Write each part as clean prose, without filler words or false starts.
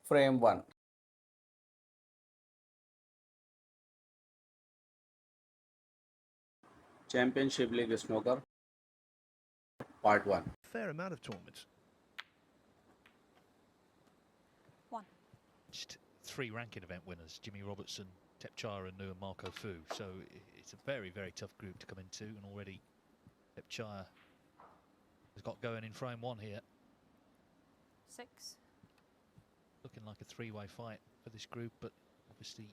Frame 1. Championship League Snooker, Part 1. Fair amount of tournaments. One. Just 3 ranking event winners, Jimmy Robertson, Thepchaiya Un-Nooh and Marco Fu. So it's a very, very tough group to come into, and already Thepchaiya has got going in frame 1 here. 6. Looking like a 3-way fight for this group, but obviously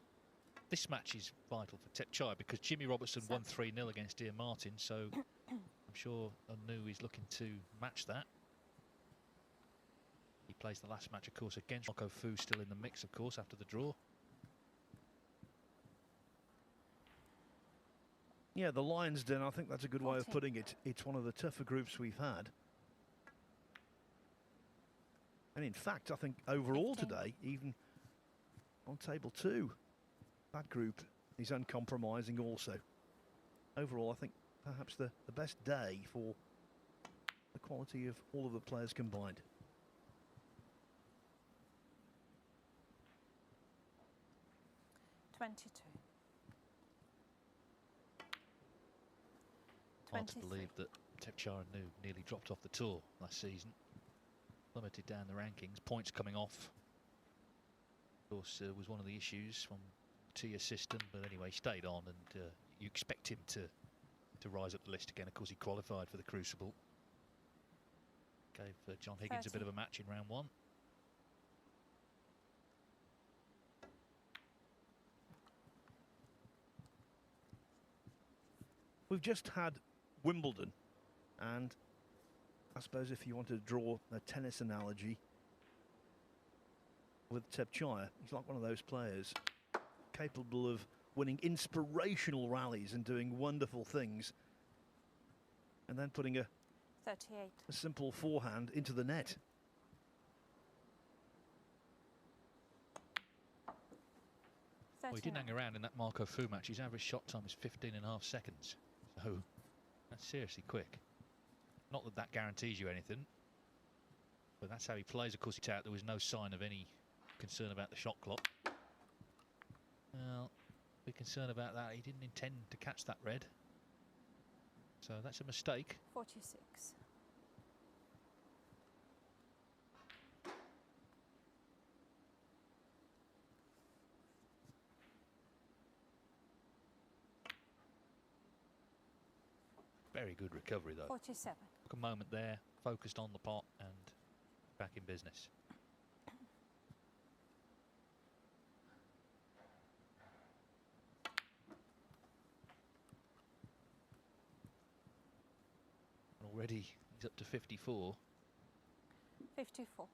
this match is vital for Thepchaiya because Jimmy Robertson won 3-0 against Ian Martin, so I'm sure Un-Nooh is looking to match that. He plays the last match, of course, against Marco Fu, still in the mix, of course, after the draw. Yeah, the Lions Den, I think that's a good way of 14. putting it. It's one of the tougher groups we've had. And in fact, I think overall 15. today, even on table 2, that group is uncompromising also. Overall, I think perhaps the best day for the quality of all of the players combined. Hard to believe that Thepchaiya Un-Nooh nearly dropped off the tour last season. Plummeted down the rankings, points coming off. Of course, was one of the issues from the tier system, but anyway, stayed on, and you expect him to rise up the list again. Of course, he qualified for the Crucible. Gave John Higgins 30. a bit of a match in round 1. We've just had Wimbledon, and I suppose if you want to draw a tennis analogy with Thepchaiya, he's like one of those players capable of winning inspirational rallies and doing wonderful things, and then putting a 38. simple forehand into the net. Well, he didn't hang around in that Marco Fu match. His average shot time is 15.5 seconds. So that's seriously quick. Not that that guarantees you anything, but that's how he plays. Of course, there was no sign of any concern about the shot clock. Well, be concerned about that. He didn't intend to catch that red. So that's a mistake. 46. Very good recovery, though. 47. Took a moment there, focused on the pot and back in business. And already he's up to 54. 54.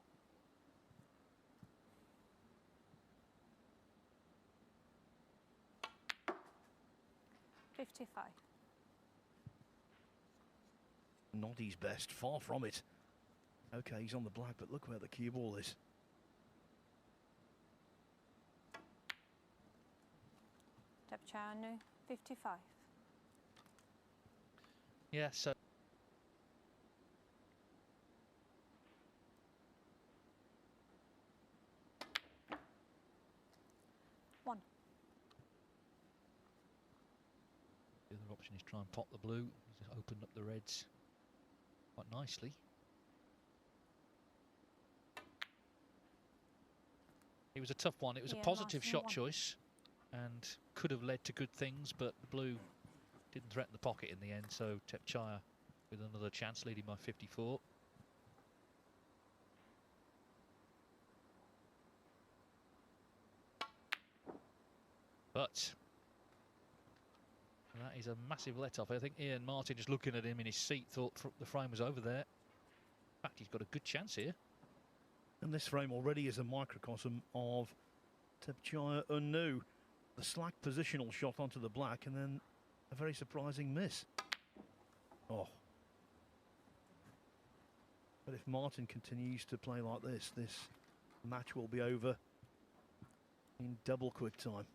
$55. Not his best, far from it. Okay, he's on the black, but look where the cue ball is. Thepchaiya Un-Nooh, 55. Yeah, so One. the other option is try and pot the blue. He's opened up the reds quite nicely. It was a tough one. It was Yeah, a positive Martin shot won. choice and could have led to good things, but the blue didn't threaten the pocket in the end, so Thepchaiya with another chance, leading by 54. But that is a massive let-off. I think Ian Martin, just looking at him in his seat, thought the frame was over there. In fact, he's got a good chance here. And this frame already is a microcosm of Thepchaiya Un-Nooh. The slack positional shot onto the black, and then a very surprising miss. Oh. But if Martin continues to play like this match will be over in double quick time.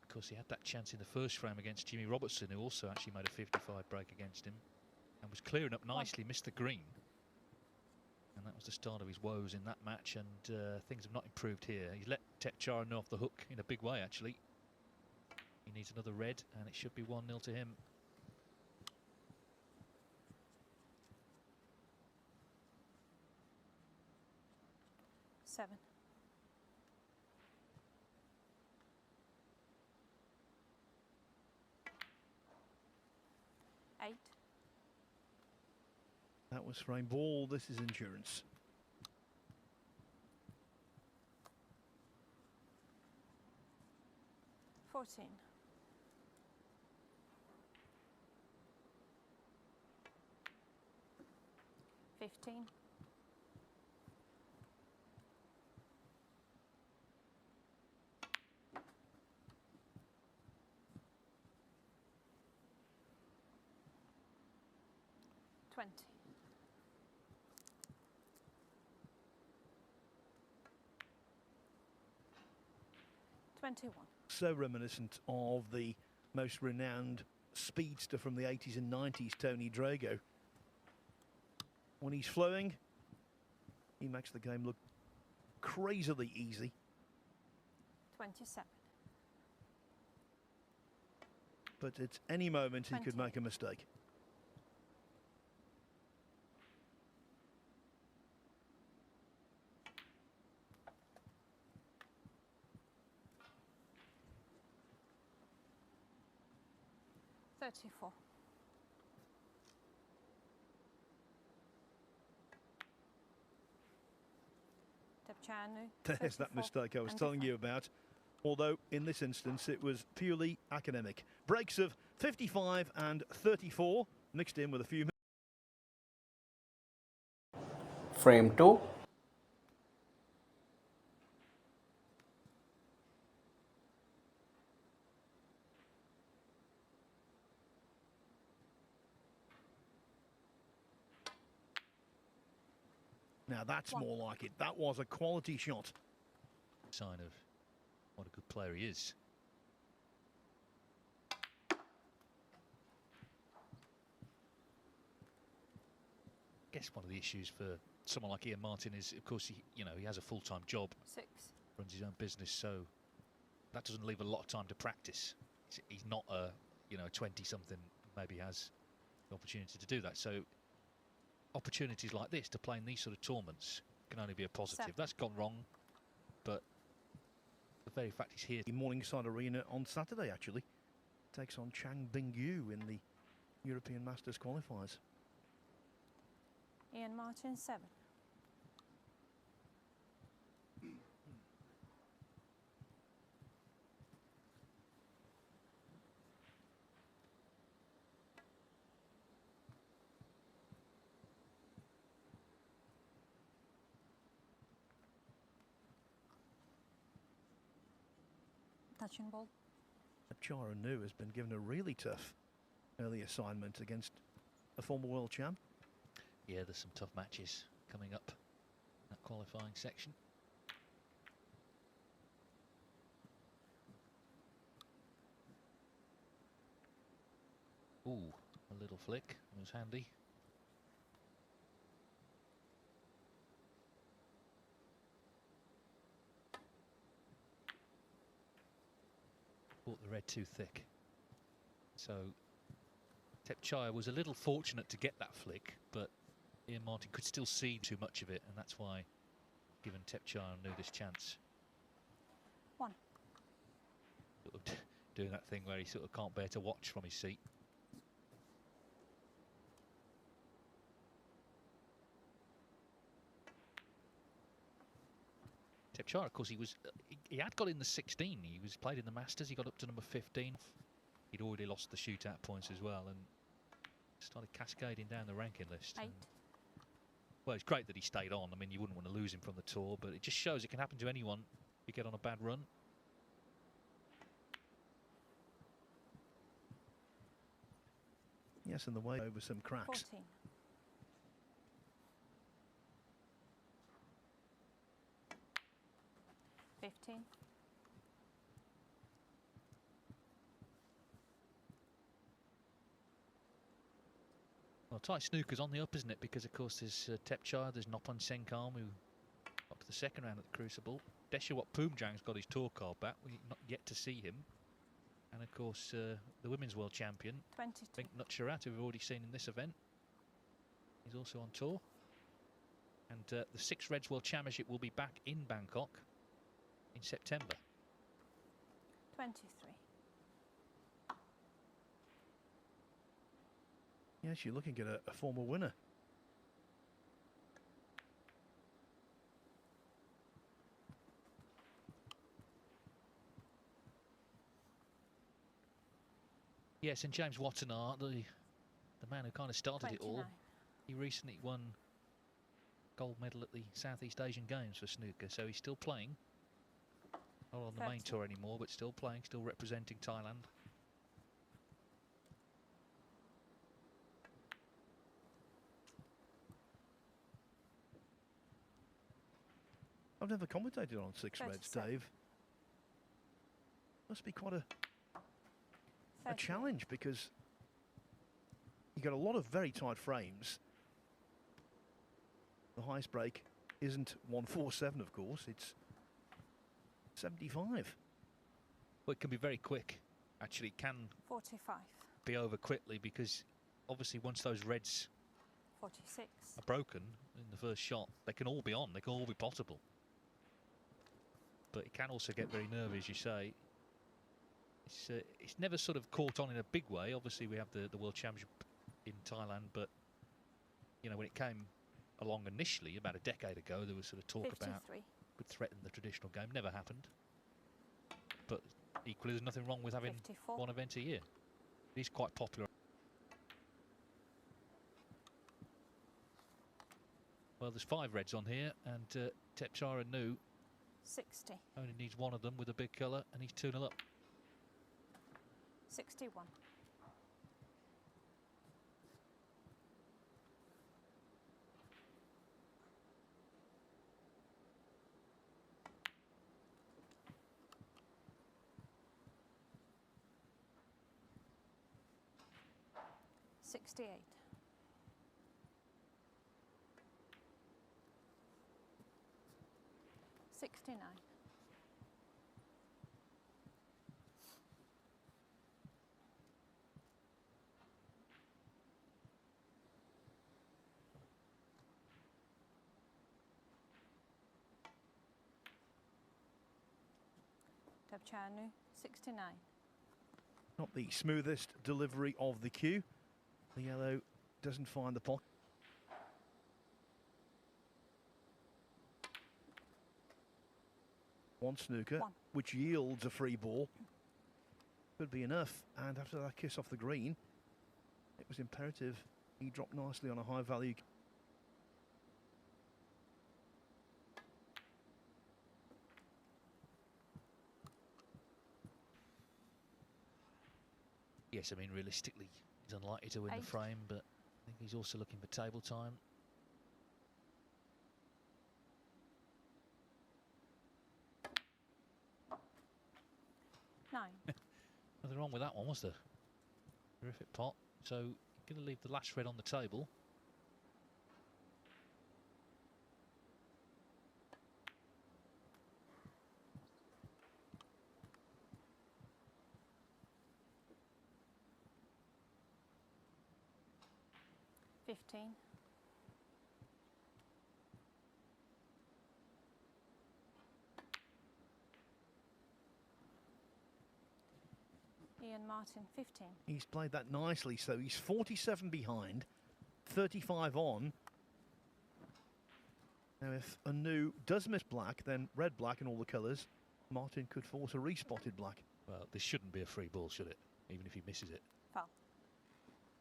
Of course, he had that chance in the first frame against Jimmy Robertson, who also actually made a 55 break against him and was clearing up nicely, missed the green. And that was the start of his woes in that match, and things have not improved here. He's let Thepchaiya Un-Nooh off the hook in a big way, actually. He needs another red, and it should be 1-0 to him. Seven. Eight. That was frame ball. This is endurance. 14. 15. 20. 21. So reminiscent of the most renowned speedster from the 80s and 90s, Tony Drago. When he's flowing, he makes the game look crazily easy. 27. But at any moment he could 28. make a mistake. Thirty-four. Thepchaiya Un-Nooh, There's that 34, mistake I was and telling 55. you about. Although in this instance it was purely academic. Breaks of 55 and 34 mixed in with a few. Frame 2. Now that's One. more like it. That was a quality shot. Sign of what a good player he is. I guess one of the issues for someone like Ian Martin is, of course, he has a full-time job, 6. runs his own business, so that doesn't leave a lot of time to practice. He's not a 20-something, maybe has the opportunity to do that. So opportunities like this to play in these sort of tournaments can only be a positive. 7. That's gone wrong, but the very fact he's here. Morningside Arena on Saturday actually takes on Chang Bingyu in the European Masters qualifiers. Ian Martin, 7. Touching ball. Thepchaiya Un-Nooh has been given a really tough early assignment against a former world champ. Yeah, there's some tough matches coming up in that qualifying section. Ooh, a little flick was handy. Bought the red too thick. So Thepchaiya was a little fortunate to get that flick, but Ian Martin could still see too much of it, and that's why given Thepchaiya Un-Nooh this chance. 1. Sort of doing that thing where he sort of can't bear to watch from his seat. Thepchaiya, of course, he had got in the 16. He was played in the Masters. He got up to number 15. He'd already lost the shootout points as well, and started cascading down the ranking list. 8. And, well, it's great that he stayed on. I mean, you wouldn't want to lose him from the tour, but it just shows it can happen to anyone if you get on a bad run. Yes, in the way over some cracks. 14. 15. Well, Thai snooker's on the up, isn't it? Because, of course, there's Thepchaiya, there's Nopan Senkam, who got to the second round at the Crucible. Deshawat Poomjang's got his tour card back. We've not yet to see him. And, of course, the women's world champion, 22. Thepchaiya, who we've already seen in this event. He's also on tour. And the Six Reds World Championship will be back in Bangkok in September. 23. Yes, you're looking at a former winner. Yes, and James Watanabe, the man who kind of started it all, 29. he recently won gold medal at the Southeast Asian Games for snooker, so he's still playing. Not on the main 30. tour anymore, but still playing, still representing Thailand. I've never commentated on Six Reds, 37. Dave. Must be quite a 30. challenge, because you got a lot of very tight frames. The highest break isn't 147, of course, it's 75. Well, it can be very quick. Actually, it can 45. be over quickly, because obviously once those reds 46. are broken in the first shot, they can all be on, they can all be potable. But it can also get very nervy, as you say. It's never sort of caught on in a big way. Obviously, we have the World Championship in Thailand, but you know, when it came along initially about a decade ago, there was sort of talk 53. about would threaten the traditional game. Never happened. But equally, there's nothing wrong with having 54. one event a year. It is quite popular. Well, there's 5 reds on here, and Thepchaiya Un-Nooh 60. only needs one of them with a big colour, and he's 2-0 up. 61. $68. 69. Thepchaiya Un-Nooh 69. Not the smoothest delivery of the cue. The yellow doesn't find the pocket. One snooker, One. which yields a free ball. Could be enough. And after that kiss off the green, it was imperative he dropped nicely on a high value. Yes, I mean, realistically, he's unlikely to win 8. the frame, but I think he's also looking for table time. Nine. Nothing wrong with that one, was there? Terrific pot. So, going to leave the last red on the table. $15. Ian Martin 15. He's played that nicely, so he's 47 behind, 35 on. Now, if Un-Nooh does miss black, then red, black, and all the colours, Martin could force a respotted black. Well, this shouldn't be a free ball, should it? Even if he misses it. Foul.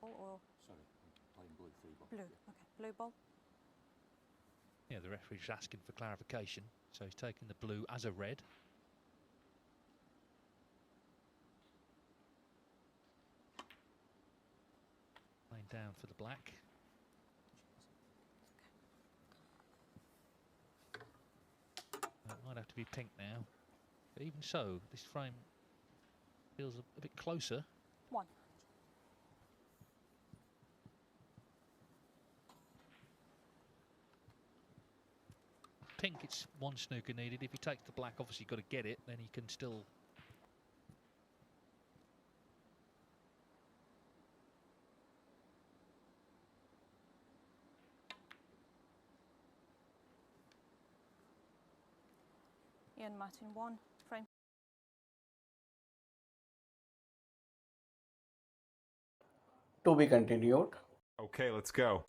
Or Sorry, I'm playing blue free ball. blue. Okay, blue ball. Yeah, the referee's asking for clarification, so he's taking the blue as a red. Laying down for the black. It might have to be pink now, but even so, this frame feels a bit closer. 1. pink, it's one snooker needed. If he takes the black, obviously got to get it, then he can still... Ian Martin 1, frame. To be continued. Okay, let's go.